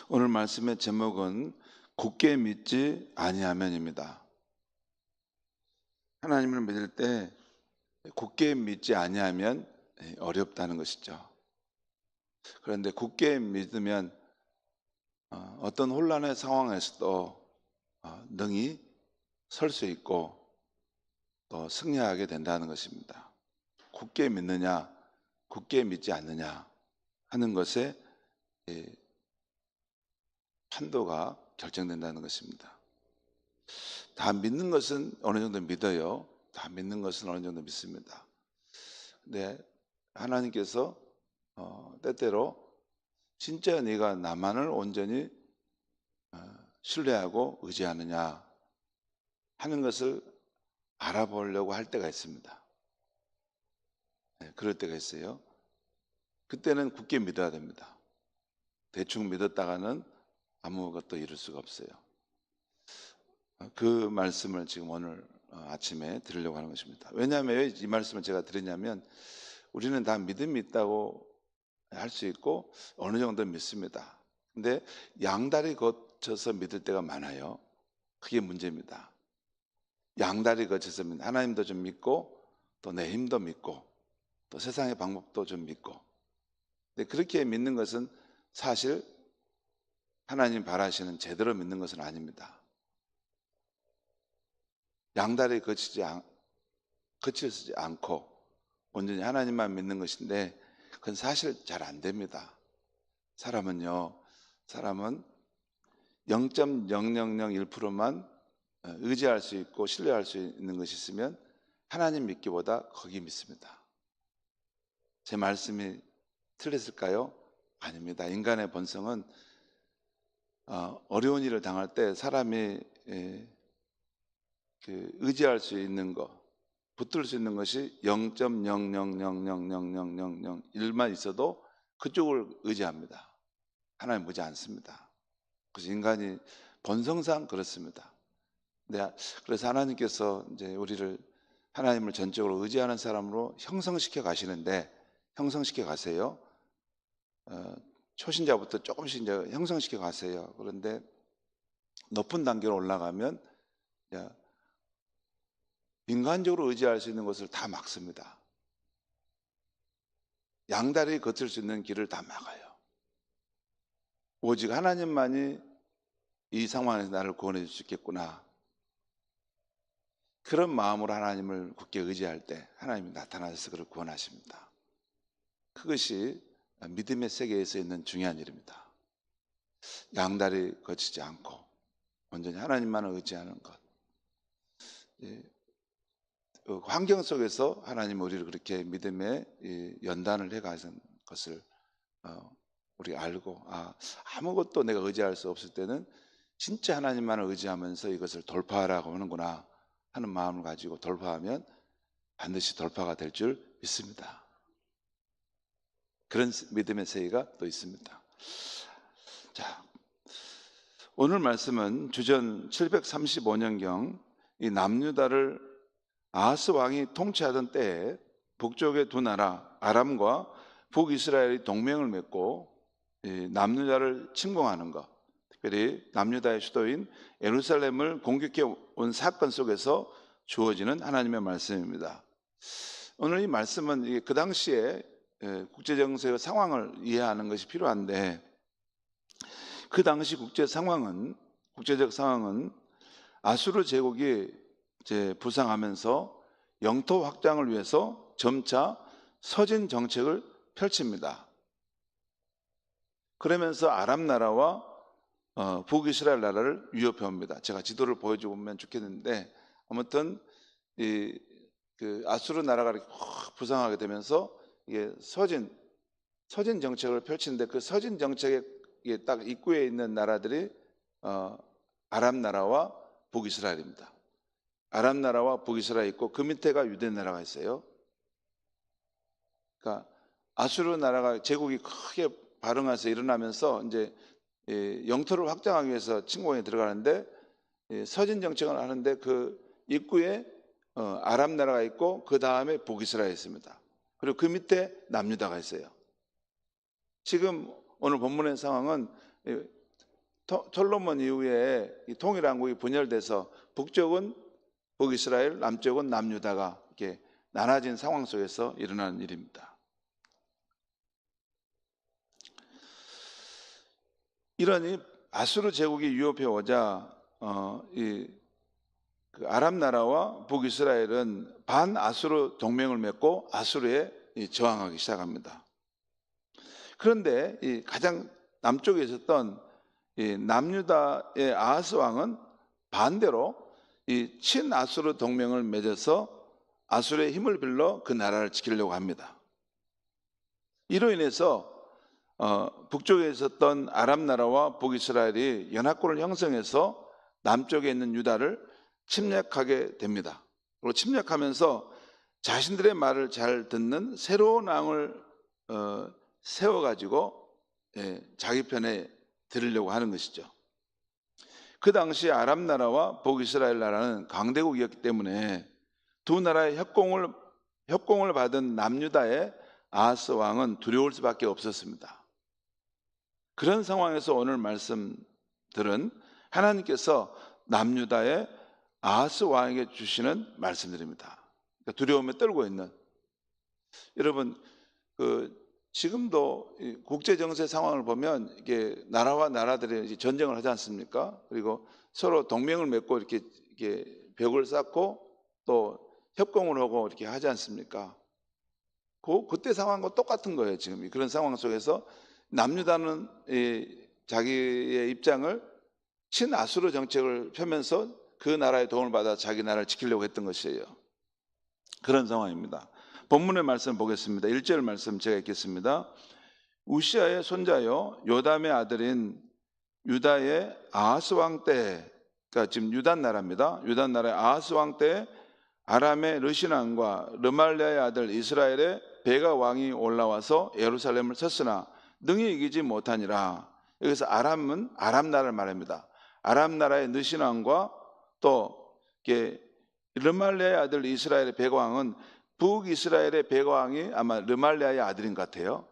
오늘 말씀의 제목은 굳게 믿지 아니하면입니다. 하나님을 믿을 때 굳게 믿지 아니하면 어렵다는 것이죠. 그런데 굳게 믿으면 어떤 혼란의 상황에서도 능히 설 수 있고 또 승리하게 된다는 것입니다. 굳게 믿느냐, 굳게 믿지 않느냐 하는 것에 판도가 결정된다는 것입니다. 다 믿는 것은 어느 정도 믿어요. 다 믿는 것은 어느 정도 믿습니다. 근데 하나님께서 때때로 진짜 네가 나만을 온전히 신뢰하고 의지하느냐 하는 것을 알아보려고 할 때가 있습니다. 그럴 때가 있어요. 그때는 굳게 믿어야 됩니다. 대충 믿었다가는 아무것도 이룰 수가 없어요. 그 말씀을 지금 오늘 아침에 드리려고 하는 것입니다. 왜냐하면 왜 이 말씀을 제가 드리냐면 우리는 다 믿음이 있다고 할 수 있고 어느 정도 믿습니다. 근데 양다리 거쳐서 믿을 때가 많아요. 그게 문제입니다. 양다리 거쳐서 하나님도 좀 믿고 또 내 힘도 믿고 또 세상의 방법도 좀 믿고, 근데 그렇게 믿는 것은 사실 하나님 바라시는 제대로 믿는 것은 아닙니다. 양다리 거치지 않고 온전히 하나님만 믿는 것인데 그건 사실 잘 안 됩니다. 사람은 0.0001%만 의지할 수 있고 신뢰할 수 있는 것이 있으면 하나님 믿기보다 거기 믿습니다. 제 말씀이 틀렸을까요? 아닙니다. 인간의 본성은 어려운 일을 당할 때 사람이 의지할 수 있는 것, 붙들 수 있는 것이 0.00000001만 있어도 그쪽을 의지합니다. 하나님 보지 않습니다. 그래서 인간이 본성상 그렇습니다. 그래서 하나님께서 이제 우리를 하나님을 전적으로 의지하는 사람으로 형성시켜 가시는데, 형성시켜 가세요. 초신자부터 조금씩 이제 형성시켜 가세요. 그런데 높은 단계로 올라가면 인간적으로 의지할 수 있는 것을 다 막습니다. 양다리 거칠 수 있는 길을 다 막아요. 오직 하나님만이 이 상황에서 나를 구원해 줄 수 있겠구나. 그런 마음으로 하나님을 굳게 의지할 때 하나님이 나타나셔서 그를 구원하십니다. 그것이 믿음의 세계에서 있는 중요한 일입니다. 양다리 거치지 않고 온전히 하나님만을 의지하는 것. 환경 속에서 하나님 우리를 그렇게 믿음의 연단을 해가신 것을 우리 알고, 아무것도 내가 의지할 수 없을 때는 진짜 하나님만을 의지하면서 이것을 돌파하라고 하는구나 하는 마음을 가지고 돌파하면 반드시 돌파가 될 줄 믿습니다. 그런 믿음의 세계가 또 있습니다. 자, 오늘 말씀은 주전 735년경 이 남유다를 아하스 왕이 통치하던 때에 북쪽의 두 나라 아람과 북이스라엘이 동맹을 맺고 남유다를 침공하는 것, 특별히 남유다의 수도인 예루살렘을 공격해 온 사건 속에서 주어지는 하나님의 말씀입니다. 오늘 이 말씀은 그 당시에 국제정세의 상황을 이해하는 것이 필요한데, 그 당시 국제적 상황은 아수르 제국이 이제 부상하면서 영토 확장을 위해서 점차 서진 정책을 펼칩니다. 그러면서 아람 나라와 북이스라엘 나라를 위협해 옵니다. 제가 지도를 보여주면 좋겠는데, 아무튼 그 아수르 나라가 이렇게 부상하게 되면서 이게 서진 정책을 펼치는데, 그 서진 정책의 딱 입구에 있는 나라들이 아람 나라와 북이스라엘입니다. 아람 나라와 북이스라엘 있고 그 밑에가 유대 나라가 있어요. 그러니까 아수르 나라가 제국이 크게 발흥해서 일어나면서 이제 영토를 확장하기 위해서 침공에 들어가는데, 서진 정책을 하는데 그 입구에 아람 나라가 있고 그 다음에 북이스라엘이 있습니다. 그리고 그 밑에 남유다가 있어요. 지금 오늘 본문의 상황은 솔로몬 이후에 이 통일왕국이 분열돼서 북쪽은 북이스라엘, 남쪽은 남유다가 이렇게 나눠진 상황 속에서 일어나는 일입니다. 이러니 아수르 제국이 유업해 오자 그 아람 나라와 북이스라엘은 반아수르 동맹을 맺고 아수르에 저항하기 시작합니다. 그런데 이 가장 남쪽에 있었던 이 남유다의 아하스 왕은 반대로 이 친아수르 동맹을 맺어서 아수르의 힘을 빌려 그 나라를 지키려고 합니다. 이로 인해서 북쪽에 있었던 아람 나라와 북이스라엘이 연합군을 형성해서 남쪽에 있는 유다를 침략하게 됩니다. 그리고 침략하면서 자신들의 말을 잘 듣는 새로운 왕을 세워가지고 자기 편에 들으려고 하는 것이죠. 그 당시 아람 나라와 북이스라엘 나라는 강대국이었기 때문에 두 나라의 협공을 받은 남유다의 아하스 왕은 두려울 수밖에 없었습니다. 그런 상황에서 오늘 말씀들은 하나님께서 남유다의 아하스 왕에게 주시는 말씀들입니다. 그러니까 두려움에 떨고 있는 여러분, 지금도 국제 정세 상황을 보면 이게 나라와 나라들이 전쟁을 하지 않습니까? 그리고 서로 동맹을 맺고 이렇게 벽을 쌓고 또 협공을 하고 이렇게 하지 않습니까? 그때 상황과 똑같은 거예요. 지금 그런 상황 속에서 남유다는 자기의 입장을 친아수르 정책을 펴면서 그 나라의 도움을 받아 자기 나라를 지키려고 했던 것이에요. 그런 상황입니다. 본문의 말씀 보겠습니다. 1절 말씀 제가 읽겠습니다. 우시아의 손자요 요담의 아들인 유다의 아하스 왕 때, 그러니까 지금 유단 나라입니다. 유단 나라의 아하스 왕 때 아람의 르시난과 르말랴의 아들 이스라엘의 베가 왕이 올라와서 예루살렘을 쳤으나 능히 이기지 못하니라. 여기서 아람은 아람 나라를 말합니다. 아람 나라의 르시난과 또 르말랴의 아들 이스라엘의 베가 왕은 북이스라엘의 베가 왕이 아마 르말랴의 아들인 것 같아요.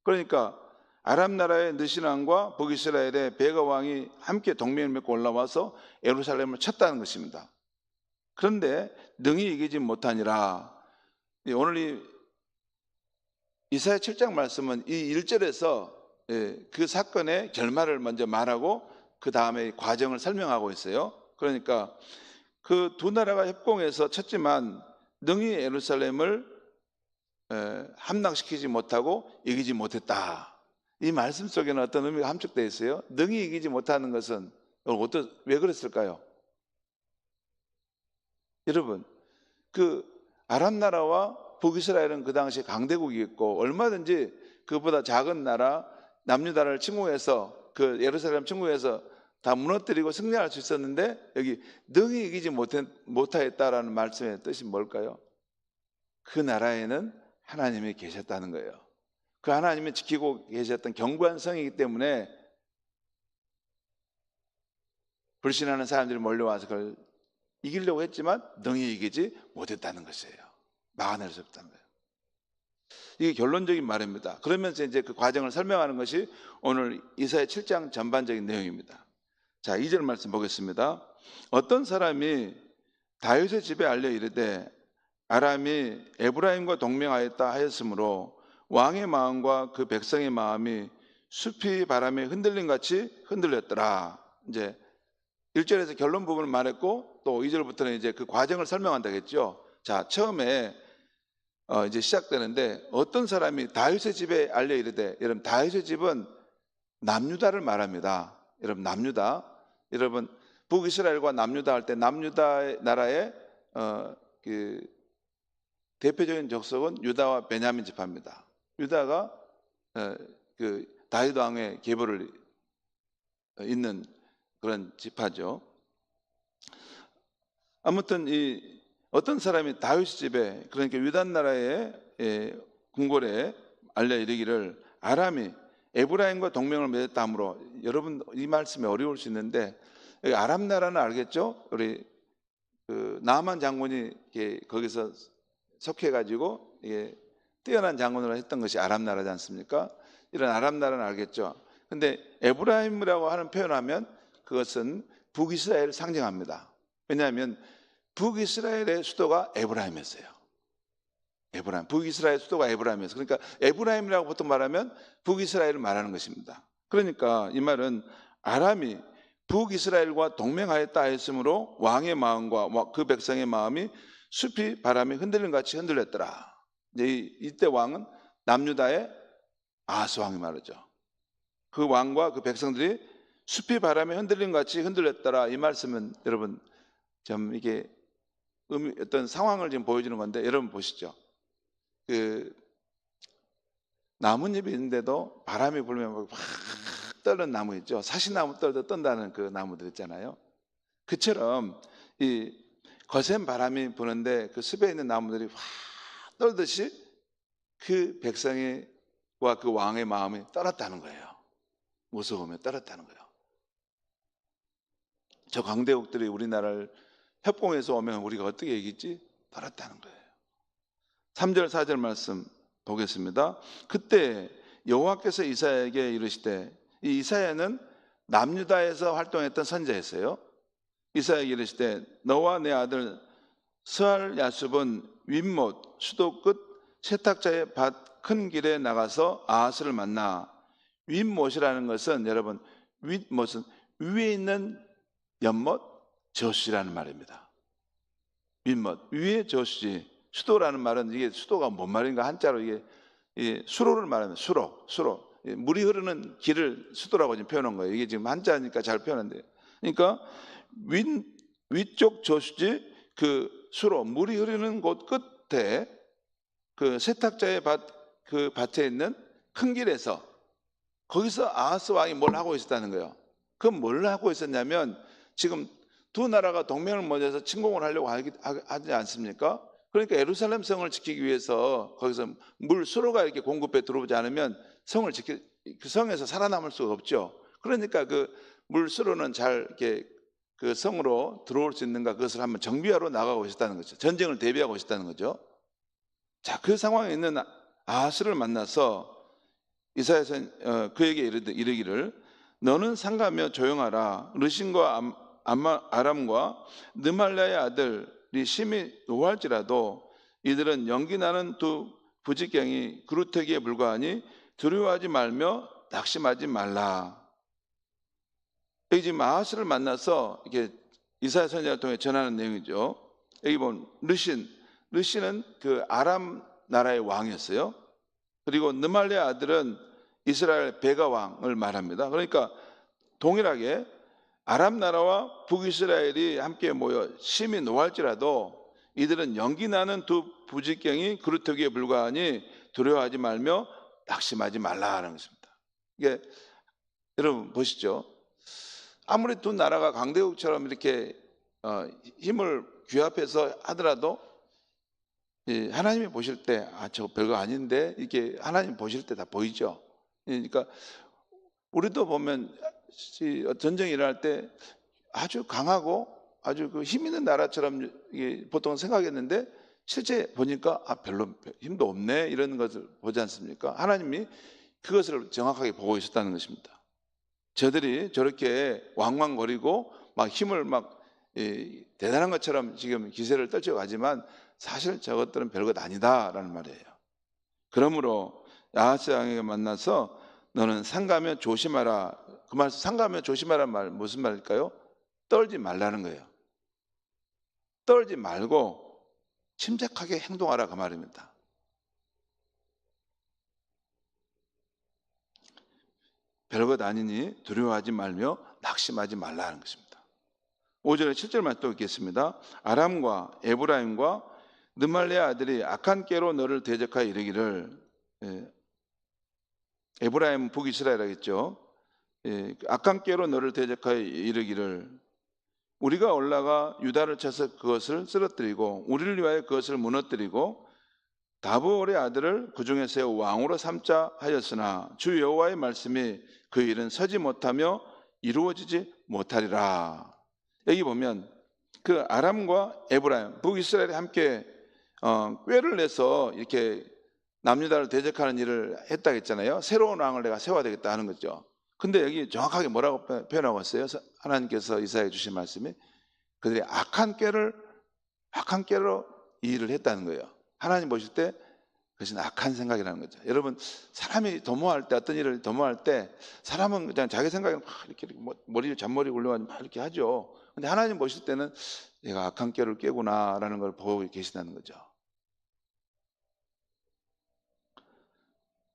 그러니까 아람 나라의 느시난과 북이스라엘의 베가 왕이 함께 동맹을 맺고 올라와서 예루살렘을 쳤다는 것입니다. 그런데 능히 이기지 못하니라. 오늘 이 이사야 7장 말씀은 이 1절에서 그 사건의 결말을 먼저 말하고 그 다음에 과정을 설명하고 있어요. 그러니까 그 두 나라가 협공해서 쳤지만 능히 예루살렘을 함락시키지 못하고 이기지 못했다. 이 말씀 속에는 어떤 의미가 함축되어 있어요. 능히 이기지 못하는 것은 왜 그랬을까요? 여러분, 그 아람 나라와 북이스라엘은 그 당시 강대국이었고 얼마든지 그보다 작은 나라 남유다를 침공해서 그 예루살렘 침공해서 다 무너뜨리고 승리할 수 있었는데 여기 능히 이기지 못하였다라는 말씀의 뜻이 뭘까요? 그 나라에는 하나님이 계셨다는 거예요. 그 하나님이 지키고 계셨던 견고한 성이기 때문에 불신하는 사람들이 몰려와서 그걸 이기려고 했지만 능히 이기지 못했다는 것이에요. 막아낼 수 없다는 거예요. 이게 결론적인 말입니다. 그러면서 이제 그 과정을 설명하는 것이 오늘 이사야 7장 전반적인 내용입니다. 자, 2절 말씀 보겠습니다. 어떤 사람이 다윗의 집에 알려 이르되 아람이 에브라임과 동맹하였다 하였으므로 왕의 마음과 그 백성의 마음이 숲이 바람에 흔들림 같이 흔들렸더라. 이제 1절에서 결론 부분을 말했고 또 2절부터는 이제 그 과정을 설명한다겠죠. 자, 처음에 이제 시작되는데 어떤 사람이 다윗의 집에 알려 이르되, 여러분 다윗의 집은 남유다를 말합니다. 여러분 남유다, 여러분 북이스라엘과 남유다 할 때 남유다 나라의 그 대표적인 족속은 유다와 베냐민 지파입니다. 유다가 그 다윗 왕의 계보를 잇는 그런 지파죠. 아무튼 이 어떤 사람이 다윗 집에, 그러니까 유다 나라의 궁궐에 알려 이르기를 아람이 에브라임과 동맹을 맺었다 하므로, 여러분 이 말씀이 어려울 수 있는데 여기 아람 나라는 알겠죠? 우리 그 나만 장군이 거기서 속해가지고 뛰어난 장군으로 했던 것이 아람 나라지 않습니까? 이런 아람 나라는 알겠죠? 근데 에브라임이라고 하는 표현하면 그것은 북이스라엘을 상징합니다. 왜냐하면 북이스라엘의 수도가 에브라임이었어요. 에브라임, 북이스라엘 수도가 에브라임이었어요. 그러니까 에브라임이라고 보통 말하면 북이스라엘을 말하는 것입니다. 그러니까 이 말은 아람이 북이스라엘과 동맹하였다 했으므로 왕의 마음과 그 백성의 마음이 숲이 바람에 흔들림 같이 흔들렸더라. 이때 왕은 남유다의 아하스 왕이 말이죠. 그 왕과 그 백성들이 숲이 바람에 흔들림 같이 흔들렸더라. 이 말씀은 여러분 좀 이게 어떤 상황을 지금 보여주는 건데, 여러분 보시죠. 그 나뭇잎이 있는데도 바람이 불면 막 떠는 나무 있죠. 사시나무 떨도 떤다는 그 나무들 있잖아요. 그처럼 이 거센 바람이 부는데 그 숲에 있는 나무들이 확 떨듯이 그 백성과 그 왕의 마음이 떨었다는 거예요. 무서움에 떨었다는 거예요. 저 강대국들이 우리나라를 협공해서 오면 우리가 어떻게 이기지? 떨었다는 거예요. 3절 4절 말씀 보겠습니다. 그때 여호와께서 이사야에게 이르시되, 이 이사야는 남유다에서 활동했던 선지자였어요. 이사야에게 이르시되, 너와 내 아들 스알 야숲은 윗못 수도 끝 세탁자의 밭 큰 길에 나가서 아하스를 만나. 윗못이라는 것은 여러분, 윗못은 위에 있는 연못, 저수지라는 말입니다. 윗못, 위에 저수지. 수도라는 말은 이게 수도가 뭔 말인가 한자로 이게 수로를 말하면 수로. 물이 흐르는 길을 수도라고 지금 표현한 거예요. 이게 지금 한자니까 잘 표현한대요. 그러니까 위쪽 저수지 그 수로, 물이 흐르는 곳 끝에 그 세탁자의 그 밭에 있는 큰 길에서 거기서 아하스 왕이 뭘 하고 있었다는 거예요. 그럼 뭘 하고 있었냐면 지금 두 나라가 동맹을 맺어서 침공을 하려고 하지 않습니까? 그러니까 예루살렘 성을 지키기 위해서 거기서 물 수로가 이렇게 공급해 들어오지 않으면 그 성에서 살아남을 수가 없죠. 그러니까 그 물 수로는 잘 이렇게 그 성으로 들어올 수 있는가, 그것을 한번 정비하러 나가고 있었다는 거죠. 전쟁을 대비하고 있었다는 거죠. 자, 그 상황에 있는 아하스를 만나서 이사야서 그에게 이르기를, 너는 상가며 조용하라. 르신과 아람과 느말랴의 아들이 심히 노할지라도 이들은 연기나는 두 부직경이 그루터기에 불과하니 두려워하지 말며 낙심하지 말라. 여기 지금 아하스를 만나서 이렇게 이사야 선지자를 통해 전하는 내용이죠. 여기 보면 르신은 그 아람 나라의 왕이었어요. 그리고 느말랴의 아들은 이스라엘 베가 왕을 말합니다. 그러니까 동일하게 아람 나라와 북이스라엘이 함께 모여 심히 노할지라도 이들은 연기나는 두 부직경이 그루터기에 불과하니 두려워하지 말며 낙심하지 말라는 것입니다. 이게 여러분 보시죠. 아무리 두 나라가 강대국처럼 이렇게 힘을 규합해서 하더라도 하나님이 보실 때 저거 별거 아닌데 이렇게 하나님 보실 때 다 보이죠. 그러니까 우리도 보면 전쟁이 일어날 때 아주 강하고 아주 그 힘 있는 나라처럼 보통 생각했는데 실제 보니까 별로 힘도 없네, 이런 것을 보지 않습니까? 하나님이 그것을 정확하게 보고 있었다는 것입니다. 저들이 저렇게 왕왕거리고 막 힘을 막 대단한 것처럼 지금 기세를 떨쳐가지만 사실 저것들은 별것 아니다라는 말이에요. 그러므로 아하스 왕에게 만나서 너는 상가며 조심하라. 그 말, 상가며 조심하라는 말 무슨 말일까요? 떨지 말라는 거예요. 떨지 말고 침착하게 행동하라, 그 말입니다. 별것 아니니 두려워하지 말며 낙심하지 말라는 것입니다. 5절에 7절 말씀 또 읽겠습니다. 아람과 에브라임과 느말랴 아들이 악한 꾀로 너를 대적하여 이르기를, 에브라임은 북이스라엘 하겠죠. 악한 꾀로 너를 대적하여 이르기를, 우리가 올라가 유다를 쳐서 그것을 쓰러뜨리고 우리를 위하여 그것을 무너뜨리고 다브올의 아들을 그 중에 세워 왕으로 삼자 하였으나 주 여호와의 말씀이 그 일은 서지 못하며 이루어지지 못하리라. 여기 보면 그 아람과 에브라임, 북이스라엘이 함께 꾀를 내서 이렇게 남유다를 대적하는 일을 했다고 했잖아요. 새로운 왕을 내가 세워야 되겠다 하는 거죠. 근데 여기 정확하게 뭐라고 표현하고 있어요? 하나님께서 이사야에 주신 말씀이 그들이 악한 꾀로 이 일을 했다는 거예요. 하나님 보실 때 그것은 악한 생각이라는 거죠. 여러분, 사람이 도모할 때, 어떤 일을 도모할 때 사람은 그냥 자기 생각에 막 이렇게 머리를 잔머리 굴려가지고 막 이렇게 하죠. 근데 하나님 보실 때는 얘가 악한 꾀를 꾀구나라는 걸 보고 계시다는 거죠.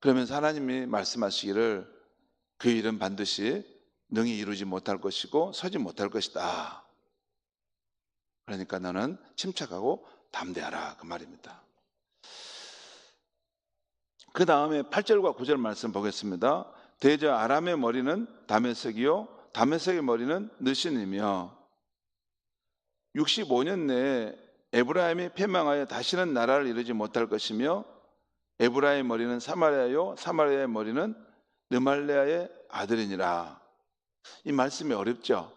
그러면서 하나님이 말씀하시기를 그 일은 반드시 능히 이루지 못할 것이고 서지 못할 것이다. 그러니까 너는 침착하고 담대하라, 그 말입니다. 그 다음에 8절과 9절 말씀 보겠습니다. 대저 아람의 머리는 다메섹이요 다메섹의 머리는 느신이며 65년 내에 에브라임이 패망하여 다시는 나라를 이루지 못할 것이며 에브라임의 머리는 사마리아요 사마리아의 머리는 르말레아의 아들이니라. 이 말씀이 어렵죠.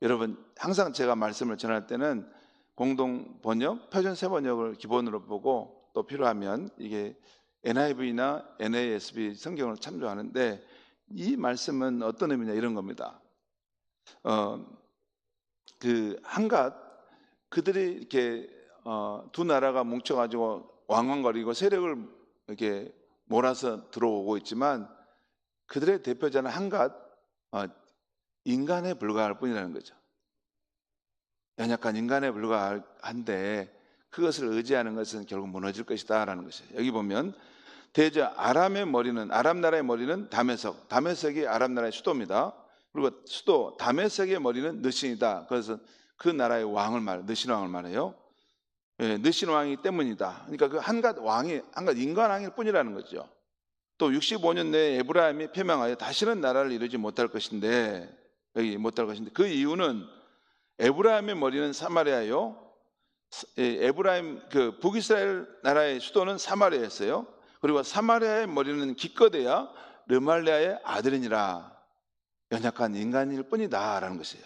여러분, 항상 제가 말씀을 전할 때는 공동 번역, 표준 세번역을 기본으로 보고 또 필요하면 이게 NIV나 NASB 성경을 참조하는데, 이 말씀은 어떤 의미냐 이런 겁니다. 그 한갓 그들이 이렇게 두 나라가 뭉쳐가지고 왕왕거리고 세력을 이렇게 몰아서 들어오고 있지만 그들의 대표자는 한갓 인간에 불과할 뿐이라는 거죠. 연약한 인간에 불과한데 그것을 의지하는 것은 결국 무너질 것이다 라는 것이에요. 여기 보면 대저 아람의 머리는, 아람 나라의 머리는 다메섹, 다메섹이 아람 나라의 수도입니다. 그리고 수도 다메섹의 머리는 느신이다. 그래서 그 나라의 왕을 말해요. 느신 왕을 말해요. 예, 느신 왕이기 때문이다. 그러니까 그 한갓 왕이 한갓 인간 왕일 뿐이라는 거죠. 또 65년 내에 에브라임이 패망하여 다시는 나라를 이루지 못할 것인데, 여기 못할 것인데 그 이유는 에브라임의 머리는 사마리아요. 에브라임 그 북이스라엘 나라의 수도는 사마리아였어요. 그리고 사마리아의 머리는 기껏해야 르말레아의 아들이니라. 연약한 인간일 뿐이다라는 것이에요.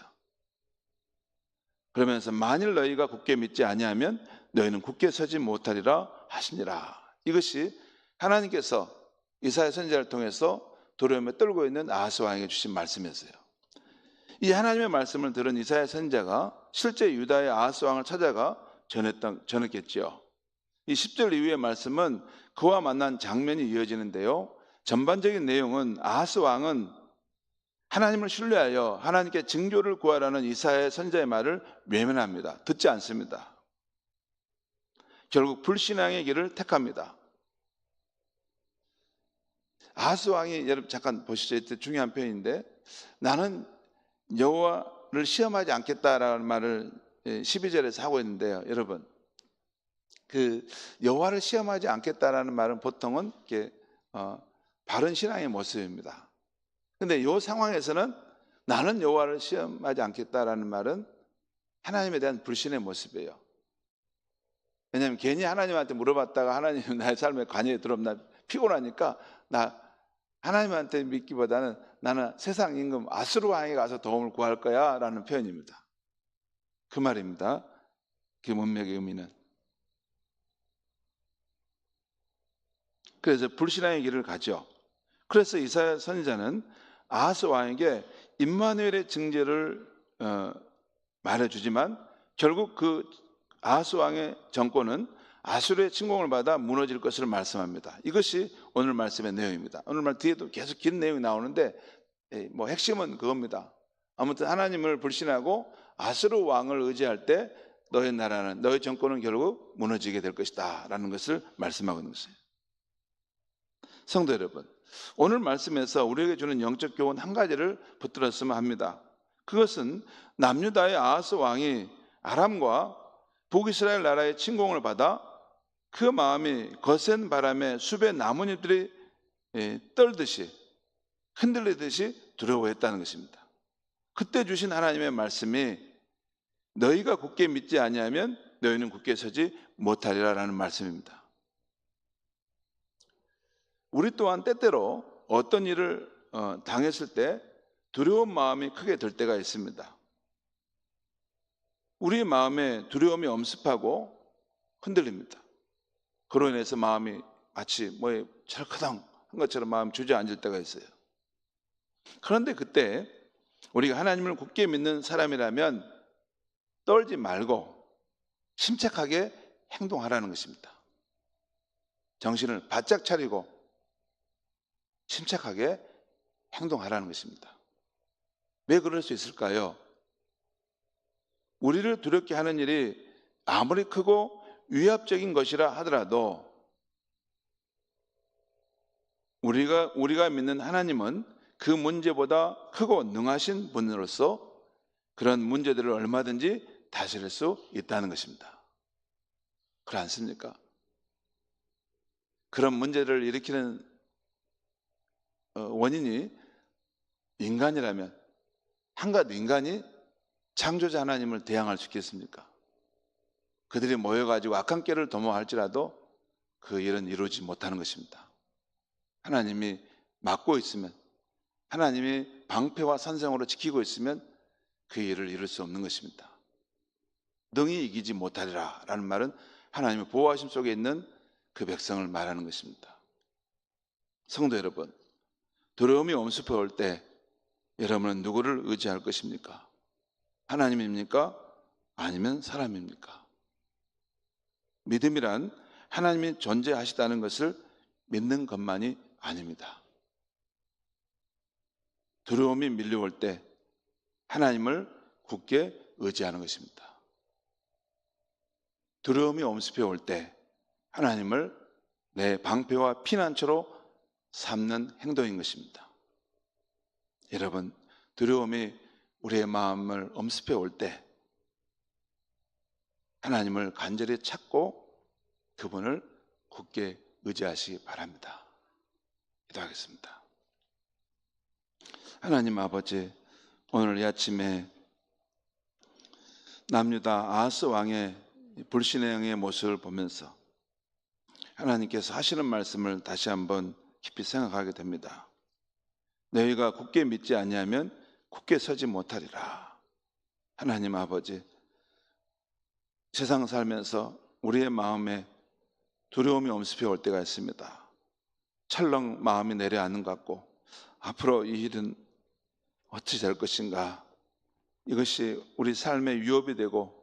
그러면서 만일 너희가 굳게 믿지 아니하면 너희는 굳게 서지 못하리라 하시니라. 이것이 하나님께서 이사야 선지자를 통해서 두려움에 떨고 있는 아하스 왕에게 주신 말씀이었어요. 이 하나님의 말씀을 들은 이사야 선지자가 실제 유다의 아하스 왕을 찾아가 전했겠죠. 이 10절 이후의 말씀은 그와 만난 장면이 이어지는데요. 전반적인 내용은 아하스 왕은 하나님을 신뢰하여 하나님께 징조를 구하라는 이사야 선지자의 말을 외면합니다. 듣지 않습니다. 결국 불신앙의 길을 택합니다. 아하스 왕이, 여러분 잠깐 보시죠. 중요한 표현인데, 나는 여호와를 시험하지 않겠다라는 말을 12절에서 하고 있는데요. 여러분, 그 여호와를 시험하지 않겠다라는 말은 보통은 이렇게 바른 신앙의 모습입니다. 근데 이 상황에서는 나는 여호와를 시험하지 않겠다라는 말은 하나님에 대한 불신의 모습이에요. 왜냐하면 괜히 하나님한테 물어봤다가 하나님 나의 삶에 관여에 들어오면 피곤하니까 나 하나님한테 믿기보다는 나는 세상 임금 아수르 왕에 가서 도움을 구할 거야 라는 표현입니다. 그 말입니다. 그 문맥의 의미는. 그래서 불신앙의 길을 가죠. 그래서 이사야 선지자는 아하스 왕에게 임마누엘의 징조를 말해주지만 결국 그 아하스 왕의 정권은 아수르의 침공을 받아 무너질 것을 말씀합니다. 이것이 오늘 말씀의 내용입니다. 오늘 말 뒤에도 계속 긴 내용이 나오는데 뭐 핵심은 그겁니다. 아무튼 하나님을 불신하고 아수르 왕을 의지할 때 너의 나라는, 너의 정권은 결국 무너지게 될 것이다 라는 것을 말씀하고 있는 것이에요. 성도 여러분, 오늘 말씀에서 우리에게 주는 영적 교훈 한 가지를 붙들었으면 합니다. 그것은 남유다의 아하스 왕이 아람과 북이스라엘 나라의 침공을 받아 그 마음이 거센 바람에 숲의 나뭇잎들이 떨듯이 흔들리듯이 두려워했다는 것입니다. 그때 주신 하나님의 말씀이 너희가 굳게 믿지 아니하면 너희는 굳게 서지 못하리라 라는 말씀입니다. 우리 또한 때때로 어떤 일을 당했을 때 두려운 마음이 크게 들 때가 있습니다. 우리 마음에 두려움이 엄습하고 흔들립니다. 그로 인해서 마음이 마치 철커덩 한 것처럼 마음이 주저앉을 때가 있어요. 그런데 그때 우리가 하나님을 굳게 믿는 사람이라면 떨지 말고 침착하게 행동하라는 것입니다. 정신을 바짝 차리고 침착하게 행동하라는 것입니다. 왜 그럴 수 있을까요? 우리를 두렵게 하는 일이 아무리 크고 위압적인 것이라 하더라도 우리가 믿는 하나님은 그 문제보다 크고 능하신 분으로서 그런 문제들을 얼마든지 다스릴 수 있다는 것입니다. 그렇지 않습니까? 그런 문제를 일으키는 원인이 인간이라면 한갓 인간이 창조자 하나님을 대항할 수 있겠습니까? 그들이 모여가지고 악한 꾀를 도모할지라도 그 일은 이루지 못하는 것입니다. 하나님이 막고 있으면, 하나님이 방패와 산성으로 지키고 있으면 그 일을 이룰 수 없는 것입니다. 능히 이기지 못하리라 라는 말은 하나님의 보호하심 속에 있는 그 백성을 말하는 것입니다. 성도 여러분, 두려움이 엄습해 올 때 여러분은 누구를 의지할 것입니까? 하나님입니까? 아니면 사람입니까? 믿음이란 하나님이 존재하시다는 것을 믿는 것만이 아닙니다. 두려움이 밀려올 때 하나님을 굳게 의지하는 것입니다. 두려움이 엄습해 올 때 하나님을 내 방패와 피난처로 삼는 행동인 것입니다. 여러분, 두려움이 우리의 마음을 엄습해 올 때 하나님을 간절히 찾고 그분을 굳게 의지하시기 바랍니다. 기도하겠습니다. 하나님 아버지, 오늘 이 아침에 남유다 아하스 왕의 불신앙의 모습을 보면서 하나님께서 하시는 말씀을 다시 한번 깊이 생각하게 됩니다. 너희가 굳게 믿지 아니하면 굳게 서지 못하리라. 하나님 아버지, 세상 살면서 우리의 마음에 두려움이 엄습해 올 때가 있습니다. 철렁 마음이 내려앉는 것 같고 앞으로 이 일은 어찌 될 것인가, 이것이 우리 삶의 위협이 되고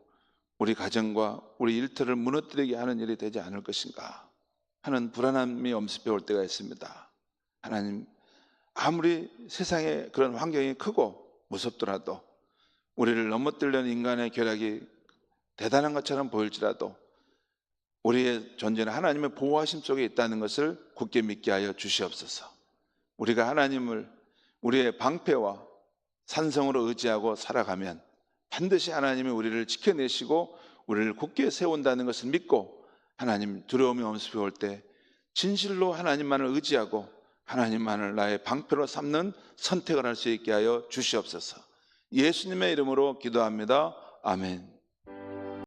우리 가정과 우리 일터를 무너뜨리게 하는 일이 되지 않을 것인가 하는 불안함이 엄습해 올 때가 있습니다. 하나님, 아무리 세상의 그런 환경이 크고 무섭더라도 우리를 넘어뜨리려는 인간의 계략이 대단한 것처럼 보일지라도 우리의 존재는 하나님의 보호하심 속에 있다는 것을 굳게 믿게 하여 주시옵소서. 우리가 하나님을 우리의 방패와 산성으로 의지하고 살아가면 반드시 하나님이 우리를 지켜내시고 우리를 굳게 세운다는 것을 믿고 하나님, 두려움이 엄습해 올 때 진실로 하나님만을 의지하고 하나님만을 나의 방패로 삼는 선택을 할 수 있게 하여 주시옵소서. 예수님의 이름으로 기도합니다. 아멘.